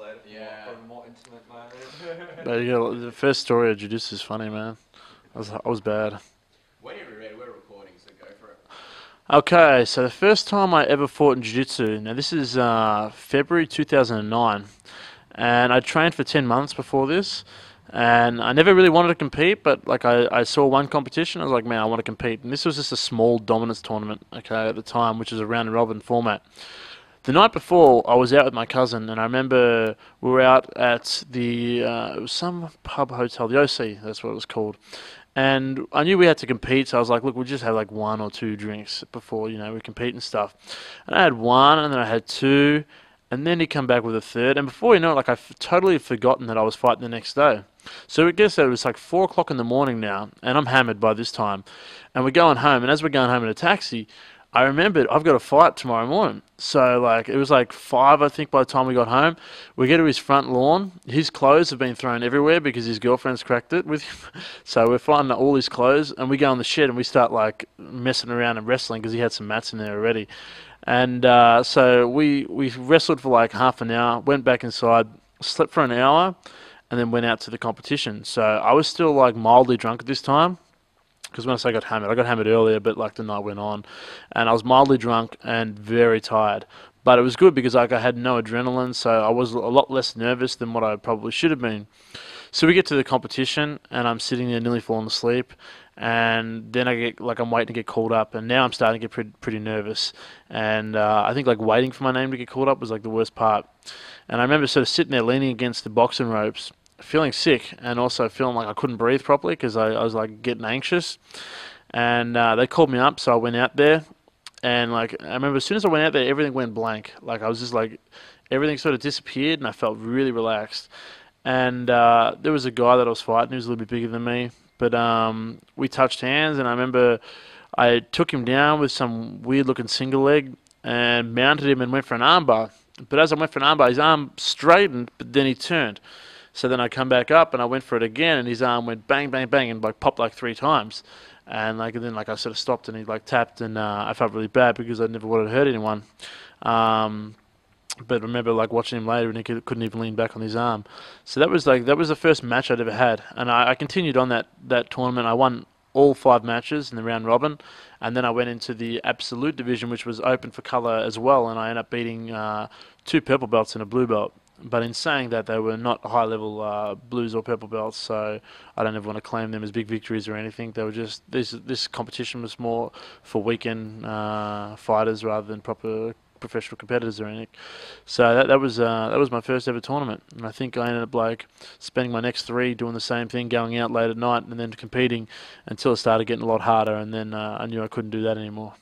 later. Yeah. For a more intimate moment. But yeah, the first story of jiu-jitsu is funny, man. I was bad. Whenever you're ready, we're recording, so go for it. Okay, so the first time I ever fought in jiu-jitsu, now this is February 2009, and I trained for 10 months before this, and I never really wanted to compete, but like I saw one competition, I was like, man, I want to compete, and this was just a small dominance tournament, okay, at the time, which was a round robin format. The night before, I was out with my cousin, and I remember we were out at it was some pub hotel, the OC, that's what it was called. And I knew we had to compete, so I was like, look, we'll just have like one or two drinks before, we compete and stuff. And I had one, and then I had two, and then he come back with a third. And before you know it, like totally forgotten that I was fighting the next day. So I guess it was like 4 o'clock in the morning now, and I'm hammered by this time. And we're going home, and as we're going home in a taxi, I remembered I've got a fight tomorrow morning. So like it was like 5, I think, by the time we got home. We get to his front lawn. His clothes have been thrown everywhere because his girlfriend's cracked it with him. So we're finding all his clothes, and we go in the shed and we start like messing around and wrestling because he had some mats in there already. And so we wrestled for like half an hour, went back inside, slept for an hour, and then went out to the competition. So I was still like mildly drunk at this time. Because when I got hammered earlier, but like the night went on, and I was mildly drunk and very tired. But it was good because like I had no adrenaline, so I was a lot less nervous than what I probably should have been. So we get to the competition, and I'm sitting there nearly falling asleep, and then I get like I'm waiting to get called up, and now I'm starting to get pretty nervous, and I think like waiting for my name to get called up was like the worst part. And I remember sort of sitting there leaning against the boxing ropes, feeling sick, and also feeling like I couldn't breathe properly because I was like getting anxious. And they called me up, so I went out there, and like I remember as soon as I went out there, everything went blank. Like I was just like everything sort of disappeared, and I felt really relaxed. And there was a guy that I was fighting who was a little bit bigger than me, but we touched hands, and I remember I took him down with some weird looking single leg and mounted him and went for an armbar. But as I went for an armbar, his arm straightened, but then he turned. So then I come back up and I went for it again, and his arm went bang, bang, bang, and like popped like 3 times. And then like I sort of stopped, and he like tapped, and I felt really bad because I never wanted to hurt anyone. Um, but I remember like watching him later, and he couldn't even lean back on his arm. So that was the first match I'd ever had, and I continued on that tournament. I won all 5 matches in the round robin, and then I went into the absolute division, which was open for color as well, and I ended up beating 2 purple belts and a blue belt. But in saying that, they were not high-level blues or purple belts, so I don't ever want to claim them as big victories or anything. They were just this competition was more for weekend fighters rather than proper professional competitors or anything. So that was my first ever tournament, and I think I ended up like spending my next 3 doing the same thing, going out late at night and then competing until it started getting a lot harder, and then I knew I couldn't do that anymore.